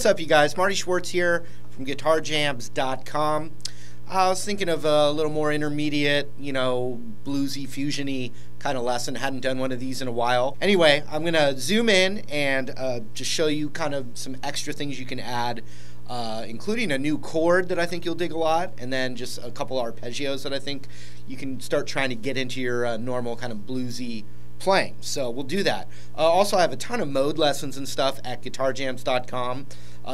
up, you guys? Marty Schwartz here from GuitarJams.com. I was thinking of a little more intermediate, bluesy, fusiony kind of lesson. Hadn't done one of these in a while. Anyway, I'm going to zoom in and just show you kind of some extra things you can add, including a new chord that I think you'll dig a lot, and then just a couple arpeggios that I think you can start trying to get into your normal kind of bluesy playing. So we'll do that. Also, I have a ton of mode lessons and stuff at GuitarJams.com.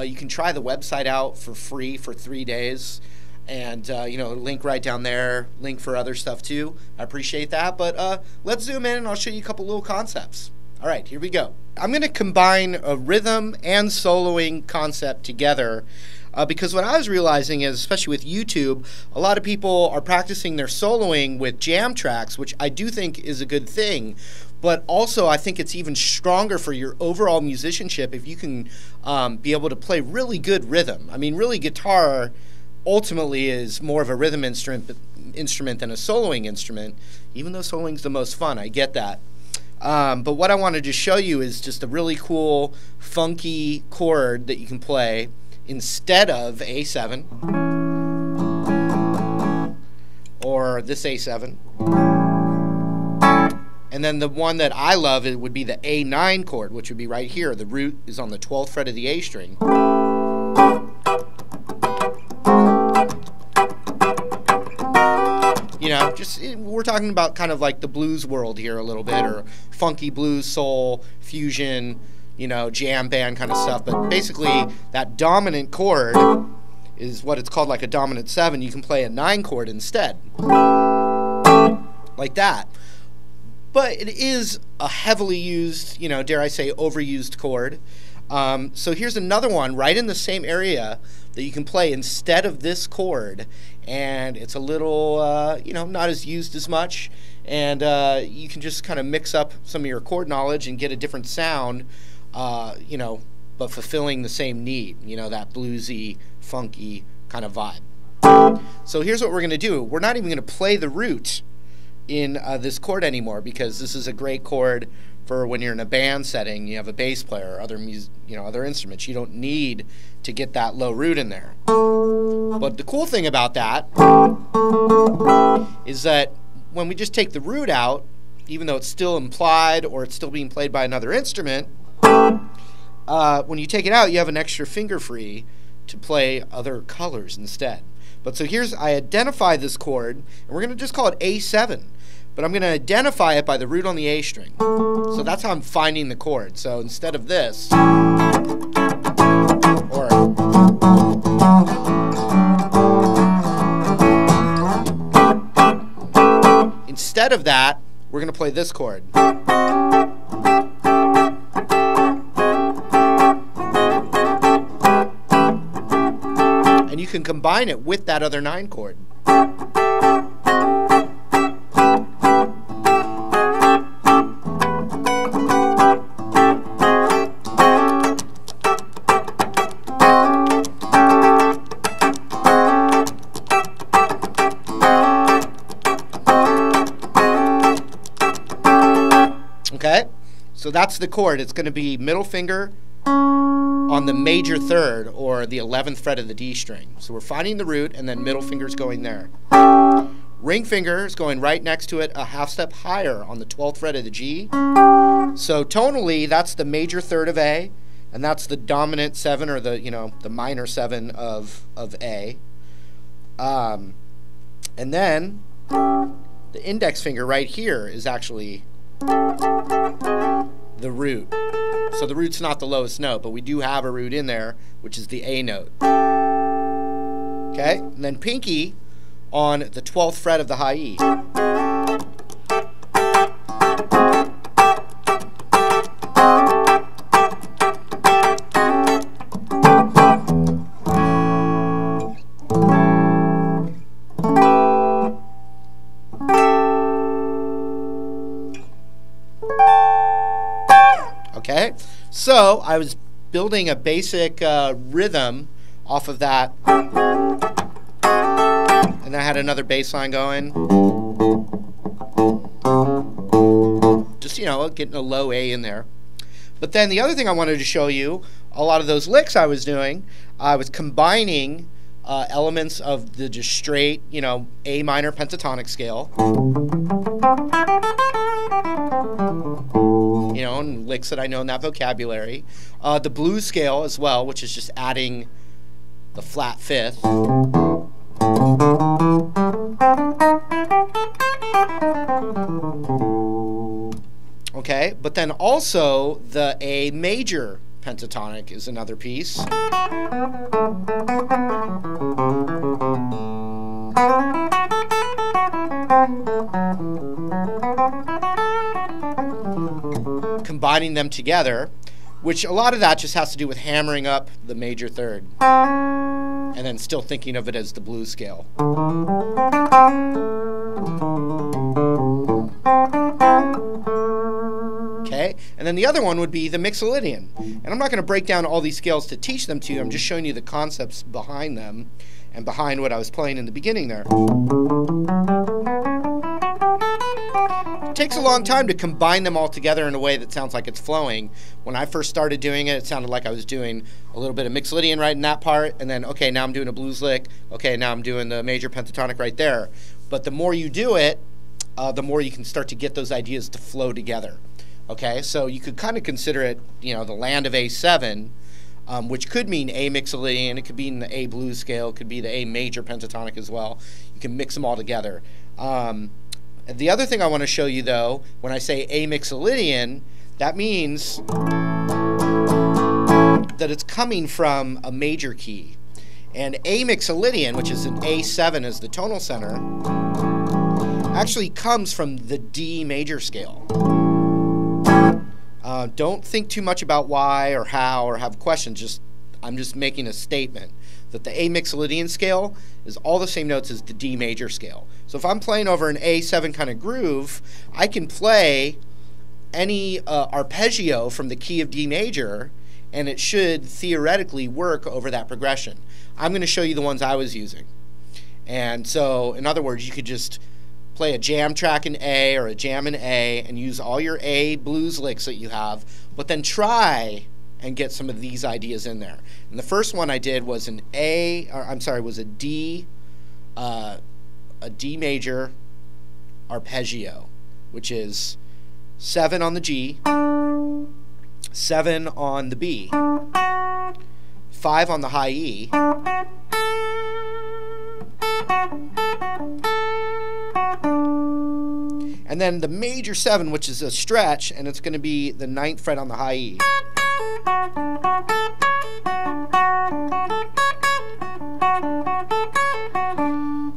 You can try the website out for free for 3 days. And, link right down there, link for other stuff too. I appreciate that. But let's zoom in and I'll show you a couple little concepts. All right, here we go. I'm going to combine a rhythm and soloing concept together because what I was realizing is, especially with YouTube, a lot of people are practicing their soloing with jam tracks, which I do think is a good thing. But also, I think it's even stronger for your overall musicianship if you can be able to play really good rhythm. I mean, really, guitar ultimately is more of a rhythm instrument than a soloing instrument, even though soloing's the most fun. I get that. But what I wanted to show you is just a really cool, funky chord that you can play instead of A7 or this A7. And then the one that I love, it would be the A9 chord, which would be right here. The root is on the 12th fret of the A string. We're talking about kind of like the blues world here a little bit, or funky blues, soul, fusion, jam band kind of stuff. But basically, that dominant chord is what it's called, like a dominant 7. You can play a 9 chord instead, like that. But it is a heavily used, dare I say, overused chord. So here's another one right in the same area that you can play instead of this chord, and it's a little, not as used as much, and you can just kind of mix up some of your chord knowledge and get a different sound, but fulfilling the same need, that bluesy, funky kind of vibe. So here's what we're going to do. We're not even going to play the root in this chord anymore, because this is a great chord for when you're in a band setting, you have a bass player or other other instruments. You don't need to get that low root in there. But the cool thing about that is that when we just take the root out, even though it's still implied or it's still being played by another instrument, when you take it out, you have an extra finger free to play other colors instead. But so I identify this chord, and we're going to just call it A7. But I'm going to identify it by the root on the A string. So that's how I'm finding the chord. So instead of this, or instead of that, we're going to play this chord. And you can combine it with that other 9 chord. Okay, so that's the chord. It's going to be middle finger on the major third, or the 11th fret of the D string. So we're finding the root, and then middle finger's going there. Ring finger is going right next to it, a half step higher on the 12th fret of the G. So tonally, that's the major third of A, and that's the dominant 7, or the minor 7 of A. And then the index finger right here is actually the root. So the root's not the lowest note, but we do have a root in there, which is the A note. Okay, and then pinky on the 12th fret of the high E. Okay, so I was building a basic rhythm off of that, and I had another bass line going. Just, getting a low A in there. But then the other thing I wanted to show you, a lot of those licks I was doing, I was combining elements of the just straight, A minor pentatonic scale, and licks that I know in that vocabulary. The blues scale as well, which is just adding the flat fifth. Okay, but then also the A major pentatonic is another piece. Combining them together, which a lot of that just has to do with hammering up the major third and then still thinking of it as the blues scale. Okay, and then the other one would be the Mixolydian. And I'm not going to break down all these scales to teach them to you. I'm just showing you the concepts behind them and behind what I was playing in the beginning there. It takes a long time to combine them all together in a way that sounds like it's flowing. When I first started doing it, it sounded like I was doing a little bit of Mixolydian right in that part, and then, okay, now I'm doing a blues lick. Okay, now I'm doing the major pentatonic right there. But the more you do it, the more you can start to get those ideas to flow together. Okay, so you could kind of consider it, the land of A7, which could mean A Mixolydian, it could mean the A blues scale, it could be the A major pentatonic as well. You can mix them all together. The other thing I want to show you, though, when I say A Mixolydian, that means that it's coming from a major key. And A Mixolydian, which is an A7 as the tonal center, actually comes from the D major scale. Don't think too much about why or how or have questions. I'm just making a statement that the A Mixolydian scale is all the same notes as the D major scale. So if I'm playing over an A7 kind of groove, I can play any arpeggio from the key of D major, and it should theoretically work over that progression. I'm going to show you the ones I was using. And so, in other words, you could just play a jam track in A or a jam in A and use all your A blues licks that you have, but then try and get some of these ideas in there. And the first one I did was was a D major arpeggio, which is 7 on the G, 7 on the B, 5 on the high E, and then the major 7, which is a stretch, and it's going to be the 9th fret on the high E.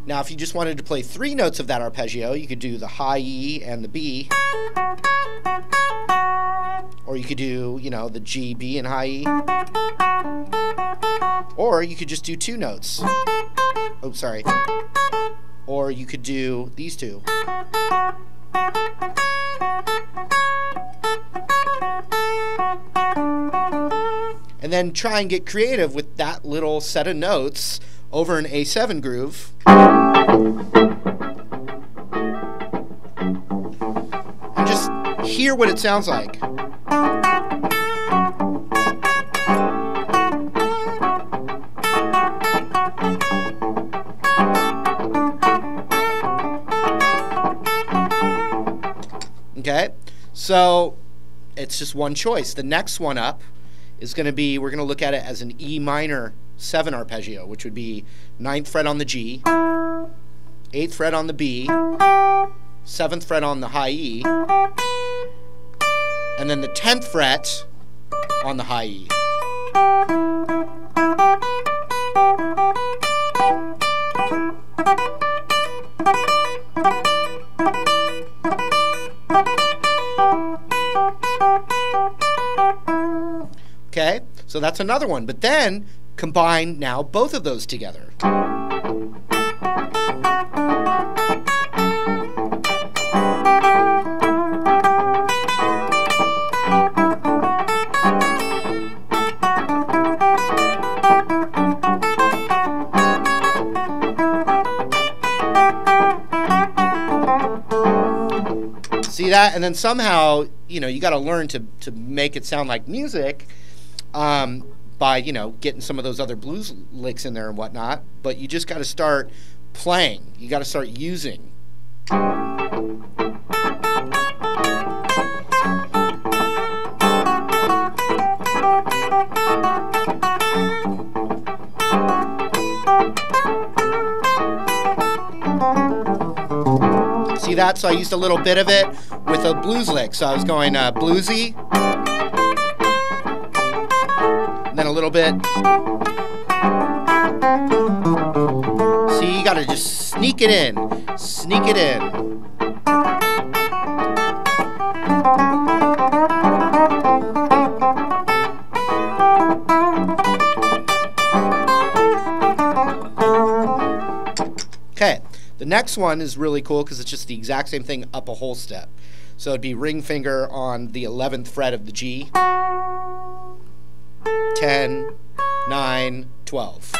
Now, if you just wanted to play 3 notes of that arpeggio, you could do the high E and the B. Or you could do, the G, B, and high E. Or you could just do 2 notes. Oh, sorry. Or you could do these 2. And then try and get creative with that little set of notes over an A7 groove. And just hear what it sounds like. Okay, so it's just one choice. The next one up is going to be, we're going to look at it as an E minor 7 arpeggio, which would be 9th fret on the G, 8th fret on the B, 7th fret on the high E, and then the 10th fret on the high E. Okay, so that's another one. But then combine now both of those together. See that? And then somehow, you know, you got to learn to make it sound like music by, you know, getting some of those other blues licks in there and whatnot. But you just got to start playing. You got to start using. See that? So I used a little bit of it with a blues lick. So I was going bluesy, and then a little bit. See, you gotta just sneak it in. Sneak it in. Okay. The next one is really cool because it's just the exact same thing up a whole step. So it'd be ring finger on the 11th fret of the G, 10, 9, 12.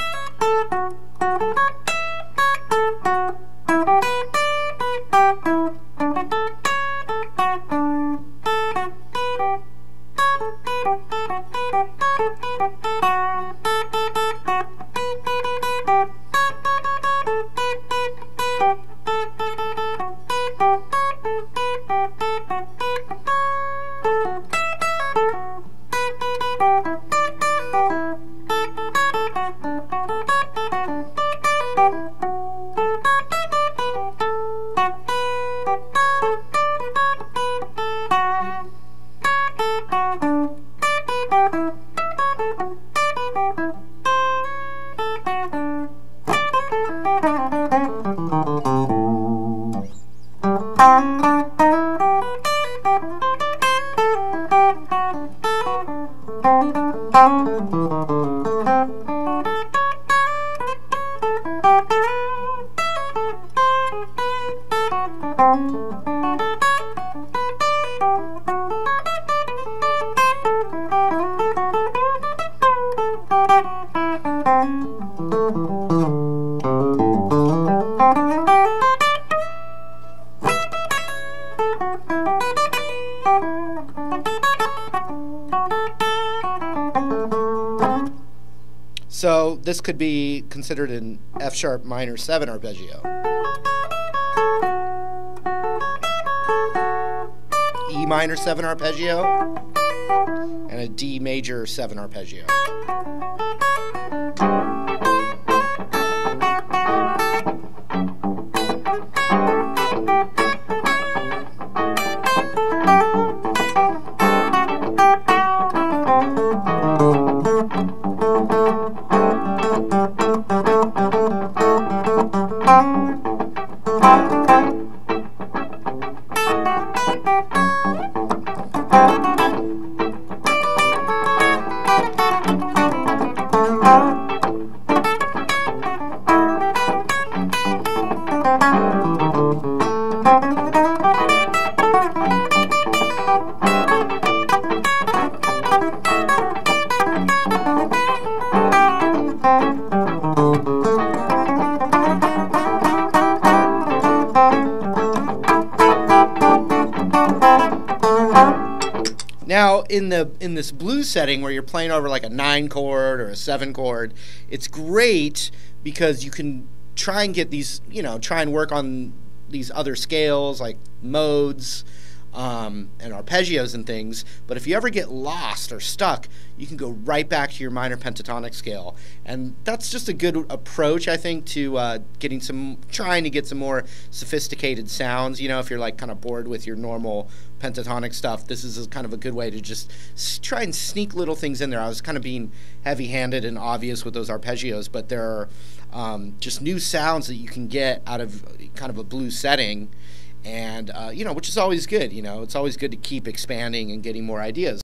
So this could be considered an F sharp minor 7 arpeggio. E minor 7 arpeggio and a D major 7 arpeggio. Now, in this blues setting where you're playing over like a 9 chord or a 7 chord, it's great because you can try and get these, you know, try and work on these other scales like modes and arpeggios and things. But if you ever get lost or stuck, you can go right back to your minor pentatonic scale, and that's just a good approach, I think, to trying to get some more sophisticated sounds. You know, if you're like kind of bored with your normal pentatonic stuff, this is kind of a good way to just try and sneak little things in there. I was kind of being heavy-handed and obvious with those arpeggios, but there are just new sounds that you can get out of kind of a blues setting. And, you know, which is always good. You know, it's always good to keep expanding and getting more ideas.